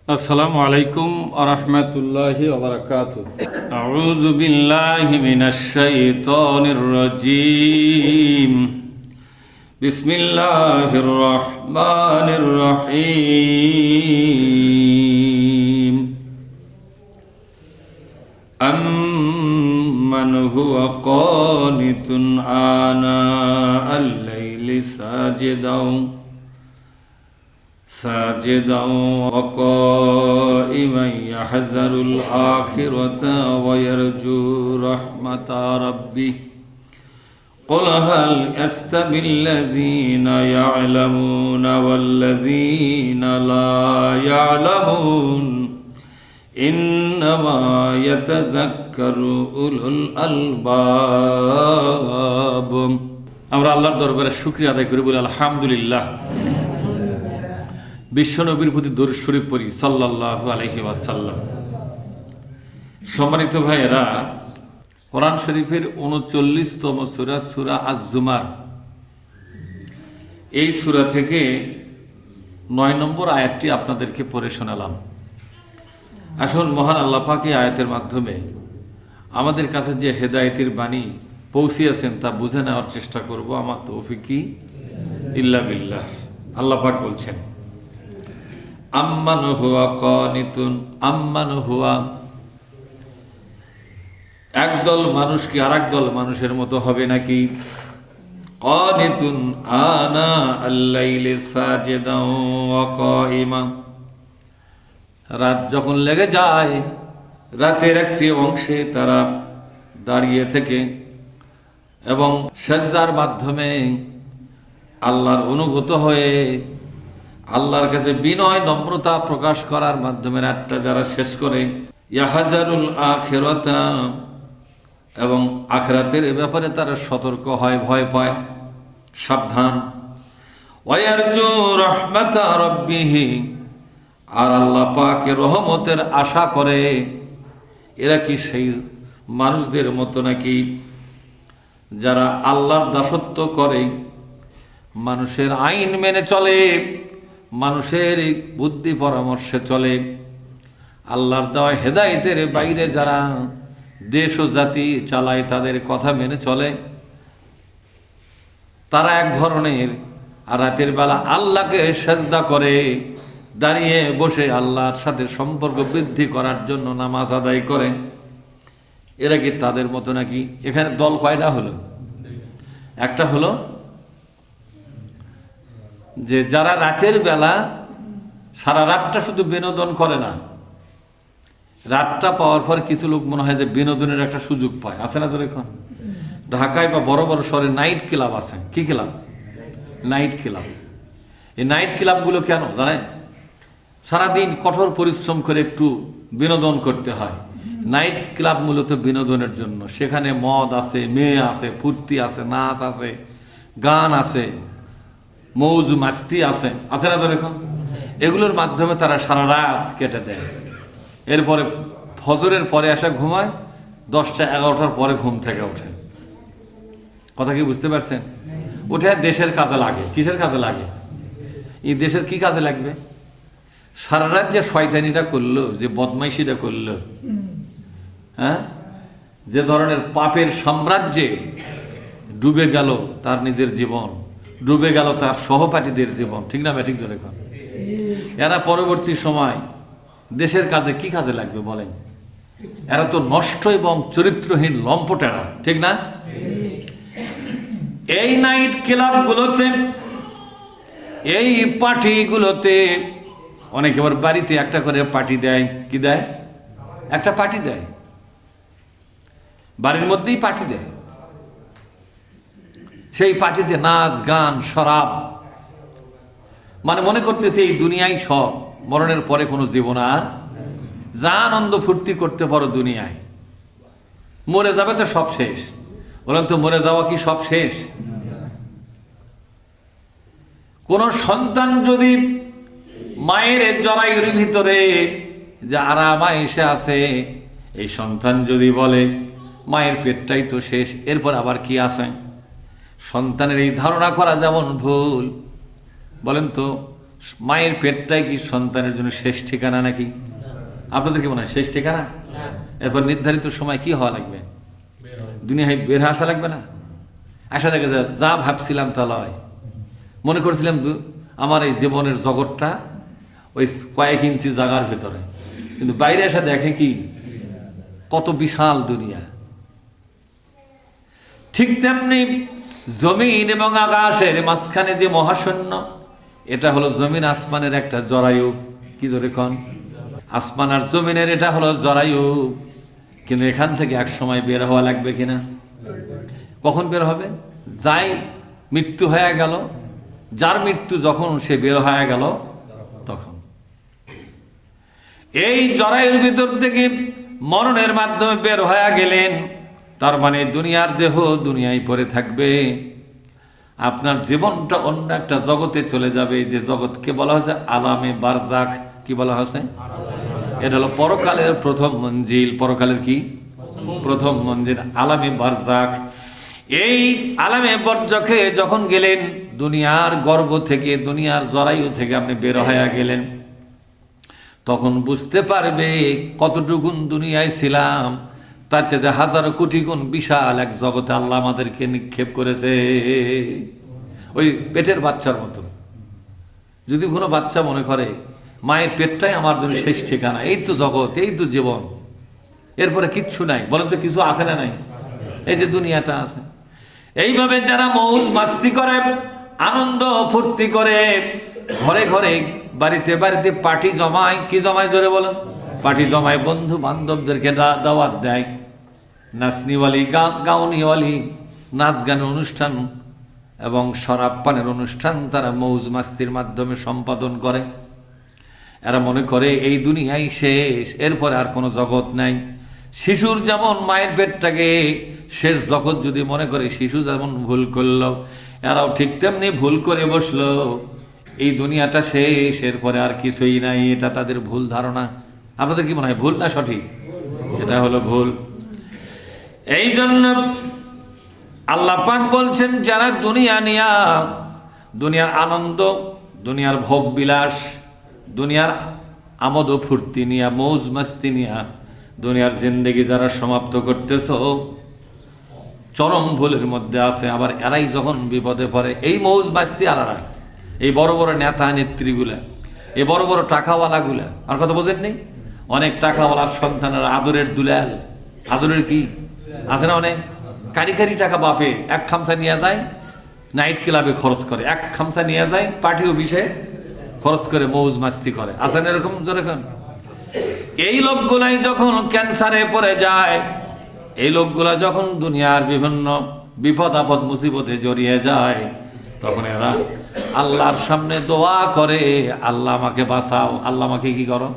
আসসালামু আলাইকুম ওয়া রাহমাতুল্লাহি ওয়া বারাকাতুহু। আউযু বিল্লাহি মিনাশ শাইতানির রাজীম। বিসমিল্লাহির রহমানির রহিম। আম্মান হুয়া কানিতুন আনা আল-লাইলি ساجدا وقائما يحذر الآخرة ويرجو رحمة ربه قل هل يستوي الذين يعلمون والذين لا يعلمون إنما يتذكر أولو الألباب। আমরা আল্লাহর দরবারে শুকরিয়া আদায় করি, বলি আলহামদুলিল্লাহ। বিশ্বনবীর প্রতি দরুদ শরীফ পড়ি সাল্লাল্লাহু আলাইহি ওয়াসাল্লাম। সম্মানিত ভাইয়েরা, কোরআন শরীফের ৩৯তম সূরা সূরা আজ-জুমার, এই সূরা থেকে ৯ নম্বর আয়াতটি আপনাদেরকে পড়ে শোনালাম। আসুন মহান আল্লাহ পাক এই আয়াতের মাধ্যমে আমাদের কাছে যে হেদায়েতের বাণী পৌঁছিয়েছেন তা বুঝে নেওয়ার চেষ্টা করব। আমার তৌফিকি ইল্লা বিল্লাহ। আল্লাহ পাক বলছেন, আম্মান হুয়া কানিতুন। আম্মান হুয়া, একদল মানুষ কি আর একদল মানুষের মতো হবে নাকি? কানিতুন আনা আল-লাইলি সাজিদান ওয়া কাইমা, রাত যখন লেগে যায় রাতের একটি অংশে তারা দাঁড়িয়ে থেকে এবং সেজদার মাধ্যমে আল্লাহর অনুগত হয়ে আল্লাহর কাছে বিনয় নম্রতা প্রকাশ করার মাধ্যমে রাতটা যারা শেষ করে, ইয়াহজারুল আখিরাতা, এবং আখিরাতের ব্যাপারে তারা সতর্ক হয়, ভয় পায়, সাবধান। ওয়ায়ারজু রাহমাতা রাব্বিহি, আর আল্লাহ পাকের রহমতের আশা করে। এরা কি সেই মানুষদের মতো নাকি যারা আল্লাহর দাসত্ব করে, মানুষের আইন মেনে চলে, মানুষের বুদ্ধি পরামর্শে চলে, আল্লাহর দেওয়া হেদায়েতের বাইরে যারা দেশ ও জাতি চালায় তাদের কথা মেনে চলে, তারা এক ধরনের। আর রাতের বেলা আল্লাহকে সেজদা করে, দাঁড়িয়ে বসে আল্লাহর সাথে সম্পর্ক বৃদ্ধি করার জন্য নামাজ আদায় করে। এরা কি তাদের মতো নাকি? এখানে দল কয়টা হলো? একটা হলো যে যারা রাতের বেলা সারা রাতটা শুধু বিনোদন করে না, রাতটা পাওয়ার পর কিছু লোক মনে হয় যে বিনোদনের একটা সুযোগ পায়। আছে না? তোর এখন ঢাকায় বা বড় বড় শহরে নাইট ক্লাব আছে। কি ক্লাব? Night club. এই নাইট ক্লাবগুলো কেন জানেন? সারাদিন কঠোর পরিশ্রম করে একটু বিনোদন করতে হয়। নাইট ক্লাব মূলত বিনোদনের জন্য। সেখানে মদ আছে, মেয়ে আছে, ফুর্তি আছে, নাচ আছে, গান আছে, মৌজ মাস্তি আছে। আছে না? তোর এখন এগুলোর মাধ্যমে তারা সারা রাত কেটে দেয়। এরপরে ফজরের পরে এসে ঘুমায়, 10টা 11টার পরে ঘুম থেকে ওঠে। কথা কি বুঝতে পারছেন? ওঠে দেশের কাজে লাগে। কিসের কাজে লাগে? এই দেশের কি কাজে লাগবে? সারা রাত যে শয়তানিটা করলো, যে বদমাইশিটা করলো, হ্যাঁ, যে ধরনের পাপের সাম্রাজ্যে ডুবে গেল তার নিজের জীবন, ডুবে গেল তার সহপাঠীদের জীবন। ঠিক না? ব্যাটিক জোরে কর। এরা পরবর্তী সময় দেশের কাজে কি কাজে লাগবে বলেন? এরা তো নষ্ট এবং চরিত্রহীন লম্পটেরা। ঠিক না? এই নাইট ক্লাবগুলোতে, এই পার্টিগুলোতে অনেকে আবার বাড়িতে একটা করে পার্টি দেয়। কি দেয়? একটা পার্টি দেয়, বাড়ির মধ্যেই পার্টি দেয়। সেই পার্টিতে নাচ গান শরাব, মানে মনে করতেছে এই দুনিয়ায় সব, মরণের পরে কোনো জীবন আর, যা আনন্দ ফুর্তি করতে পারো দুনিয়ায়, মরে যাবে তো সব শেষ। বলেন তো, মরে যাওয়া কি সব শেষ? কোন সন্তান যদি মায়ের জরায়ুর ভিতরে যে আরামায় এসে আছে, এই সন্তান যদি বলে মায়ের পেটটাই তো শেষ, এরপর আবার কি আছে? সন্তানের এই ধারণা করা যেমন ভুল, বলেন তো মায়ের পেটটাই কি সন্তানের জন্য শেষ ঠিকানা নাকি? আপনাদের কি মনে হয় শেষ ঠিকানা? এরপর নির্ধারিত সময় কি হওয়া লাগবে? দুনিয়ায় বের হয়ে আসা লাগবে না? আসা দেখে যা ভাবছিলাম তা লয়। মনে করছিলাম আমার এই জীবনের জগৎটা ওই কয়েক ইঞ্চি জায়গার ভেতরে, কিন্তু বাইরে এসে দেখে কি কত বিশাল দুনিয়া। ঠিক তেমনি জমিন এবং আকাশের মাঝখানে যে মহাশূন্য, এটা হলো জমিন আসমানের একটা জরায়ু। কি জোরে কন? আসমান আর জমিনের এটা হলো জরায়ু। কিন্তু এখান থেকে এক সময় বের হওয়া লাগবে কিনা? কখন বের হবে? যাই মৃত্যু হয়ে গেল, যার মৃত্যু যখন সে বের হয়ে গেল তখন এই জরায়ুর ভিতর থেকে মরণের মাধ্যমে বের হয়ে গেলেন। তার মানে দুনিয়ার দেহ দুনিয়ায় পড়ে থাকবে, আপনার জীবনটা অন্য একটা জগতে চলে যাবে। যে জগৎকে বলা হয়েছে আলামে বারজাখ। কি বলা হয়েছে? এটা হলো পরকালের প্রথম মঞ্জিল। পরকালের কি প্রথম মঞ্জিল? আলামে বারজাখ। এই আলামে বারজাখে যখন গেলেন, দুনিয়ার গর্ভ থেকে, দুনিয়ার জরায়ু থেকে আপনি বের হয়ে গেলেন, তখন বুঝতে পারবে কতটুকুন দুনিয়ায় ছিলাম, তার চেয়ে হাজার কোটি গুণ বিশাল এক জগতে আল্লাহ আমাদেরকে নিক্ষেপ করেছে। ওই পেটের বাচ্চার মতো। যদি কোনো বাচ্চা মনে করে মায়ের পেটটাই আমার জন্য শেষ ঠিকানা, এই তো জগৎ, এই তো জীবন, এরপরে কিচ্ছু নাই, বলেন তো কিছু আছে না নাই? এই যে দুনিয়াটা আছে। এইভাবে যারা মৌজ মাস্তি করে, আনন্দ ফুর্তি করে, ঘরে ঘরে বাড়িতে বাড়িতে পার্টি জমায়। কি জমায় জোরে বলেন? পার্টি জমায়, বন্ধু বান্ধবদেরকে দাওয়াত দেয়, নাচনিওয়ালি গাউনিওয়ালি নাচ গানের অনুষ্ঠান এবং শরাব পানের অনুষ্ঠান তারা মৌজ মাস্তির মাধ্যমে সম্পাদন করে। এরা মনে করে এই দুনিয়াই শেষ, এরপরে আর কোনো জগৎ নাই। শিশুর যেমন মায়ের পেটটাকে শেষ জগৎ যদি মনে করে, শিশু যেমন ভুল করলো, এরাও ঠিক তেমনি ভুল করে বসলো, এই দুনিয়াটা শেষ, এরপরে আর কিছুই নাই। এটা তাদের ভুল ধারণা। আপনাদের কি মনে হয়, ভুল না সঠিক? এটা হলো ভুল। এই জন্য আল্লাহ পাক বলছেন, যারা দুনিয়া নিয়া, দুনিয়ার আনন্দ, দুনিয়ার ভোগ বিলাস, দুনিয়ার আমোদ ও ফুর্তি নিয়া, মৌজ মাস্তি নিয়া দুনিয়ার জিন্দেগি যারা সমাপ্ত করতেছ, চরম ভুলের মধ্যে আছে। আবার এরাই যখন বিপদে পড়ে, এই মৌজ মাস্তি আলারা, এই বড় বড় নেতা নেত্রীগুলা, এই বড় বড় টাকাওয়ালাগুলা, আর কথা বোঝেননি? অনেক টাকাওয়ালার সন্তানের আদরের দুলাল, আদরের কি আছে না? অনেক কারি কারি টাকা বাপে এক খামসা নিয়ে যায়, নাইট ক্লাবে খরচ করে, এক খামসা নিয়ে যায় পার্টি অফিসে খরচ করে, মৌজ মাস্তি করে। আছে না এরকম? যেরকম এই লোকগুলাই যখন ক্যান্সারে পড়ে যায়, এই লোকগুলা যখন দুনিয়ার বিভিন্ন বিপদ আপদ মুসিবতে জড়িয়ে যায়, তখন এরা আল্লাহর সামনে দোয়া করে, আল্লাহ আমাকে বাঁচাও, আল্লাহ আমাকে কি করো,